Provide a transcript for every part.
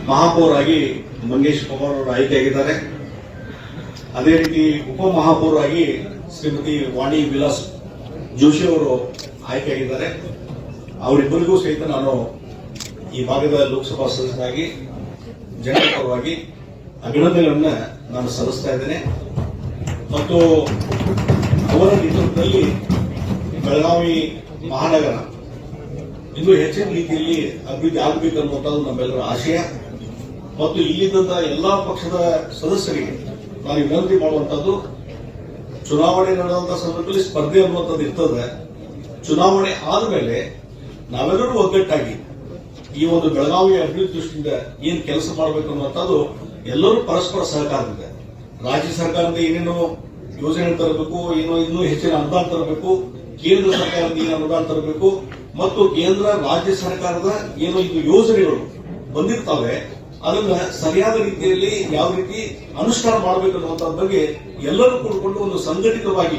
ಮಹಾಪೌರಾಗಿ ಮಂಗೇಶ್ ಪವಾರ್ ಅವರು ಆಯ್ಕೆಯಾಗಿದ್ದಾರೆ. ಅದೇ ರೀತಿ ಉಪಮಹಾಪೌರಾಗಿ ಶ್ರೀಮತಿ ವಾಣಿ ವಿಲಾಸ್ ಜೋಶಿ ಅವರು ಆಯ್ಕೆಯಾಗಿದ್ದಾರೆ. ಅವರಿಬ್ಬರಿಗೂ ಸಹಿತ ನಾನು ಈ ಭಾಗದ ಲೋಕಸಭಾ ಸದಸ್ಯರಾಗಿ ಜನರ ಪರವಾಗಿ ಅಭಿನಂದನೆಗಳನ್ನು ನಾನು ಸಲ್ಲಿಸ್ತಾ ಇದ್ದೇನೆ. ಮತ್ತು ಅವರ ನೇತೃತ್ವದಲ್ಲಿ ಬೆಳಗಾವಿ ಮಹಾನಗರ ಇನ್ನೂ ಹೆಚ್ಚಿನ ರೀತಿಯಲ್ಲಿ ಅಭಿವೃದ್ಧಿ ಆಗಬೇಕು ಅನ್ನುವಂಥದ್ದು ನಮ್ಮೆಲ್ಲರ ಆಶಯ. ಮತ್ತು ಇಲ್ಲಿದ್ದ ಎಲ್ಲಾ ಪಕ್ಷದ ಸದಸ್ಯರಿಗೆ ನಾನು ವಿನಂತಿ ಮಾಡುವಂತದ್ದು, ಚುನಾವಣೆ ನಡೆದಂತಹ ಸಂದರ್ಭದಲ್ಲಿ ಸ್ಪರ್ಧೆ ಅನ್ನುವಂಥದ್ದು ಇರ್ತದೆ. ಚುನಾವಣೆ ಆದಮೇಲೆ ನಾವೆಲ್ಲರೂ ಒಗ್ಗಟ್ಟಾಗಿ ಈ ಒಂದು ಬೆಳಗಾವಿ ಅಭಿವೃದ್ಧಿ ದೃಷ್ಟಿಯಿಂದ ಏನ್ ಕೆಲಸ ಮಾಡಬೇಕು ಅನ್ನುವಂಥದ್ದು ಎಲ್ಲರೂ ಪರಸ್ಪರ ಸಹಕಾರದಿಂದ ರಾಜ್ಯ ಸರ್ಕಾರದಿಂದ ಏನೇನೋ ಯೋಜನೆ ತರಬೇಕು, ಏನೋ ಇನ್ನೂ ಹೆಚ್ಚಿನ ಅನುದಾನ ತರಬೇಕು, ಕೇಂದ್ರ ಸರ್ಕಾರದಿಂದ ಏನು ಅನುದಾನ ತರಬೇಕು, ಮತ್ತು ಕೇಂದ್ರ ರಾಜ್ಯ ಸರ್ಕಾರದ ಏನು ಇದು ಯೋಜನೆಗಳು ಬಂದಿರ್ತಾವೆ ಅದನ್ನ ಸರಿಯಾದ ರೀತಿಯಲ್ಲಿ ಯಾವ ರೀತಿ ಅನುಷ್ಠಾನ ಮಾಡಬೇಕು ಅನ್ನುವಂಥ ಬಗ್ಗೆ ಎಲ್ಲರೂ ಕೂಡಿಕೊಂಡು ಒಂದು ಸಂಘಟಿತವಾಗಿ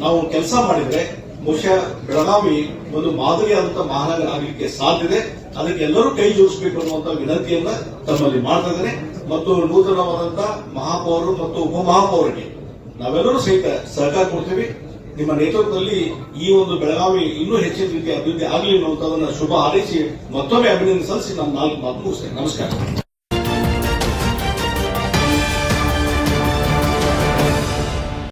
ನಾವು ಕೆಲಸ ಮಾಡಿದ್ರೆ ಬಹುಶಃ ಬೆಳಗಾವಿ ಒಂದು ಮಾದರಿಯಾದಂತಹ ಮಹಾನಗರ ಆಗಲಿಕ್ಕೆ ಸಾಧ್ಯತೆ. ಅದಕ್ಕೆ ಎಲ್ಲರೂ ಕೈ ಜೋಡಿಸಬೇಕು ಅನ್ನುವಂಥ ವಿನಂತಿಯನ್ನ ತಮ್ಮಲ್ಲಿ ಮಾಡ್ತಾ ಇದ್ದೇನೆ. ಮತ್ತು ನೂತನವಾದಂತಹ ಮಹಾಪೌರರು ಮತ್ತು ಉಪಮಹಾಪೌರರಿಗೆ ನಾವೆಲ್ಲರೂ ಸಹಿತ ಸಹಕಾರ ಕೊಡ್ತೀವಿ. ನಿಮ್ಮ ನೇತೃತ್ವದಲ್ಲಿ ಈ ಒಂದು ಬೆಳಗಾವಿ ಇನ್ನೂ ಹೆಚ್ಚಿನ ರೀತಿಯ ಅಭಿವೃದ್ಧಿ ಆಗಲಿ ಅನ್ನುವಂಥದ್ದನ್ನ ಶುಭ ಹಾರೈಸಿ ಮತ್ತೊಮ್ಮೆ ಅಭಿನಂದನೆ ಸಲ್ಲಿಸಿ ನಾನು 4 ಮಾತು ಮುಗಿಸ್ತೇನೆ. ನಮಸ್ಕಾರ.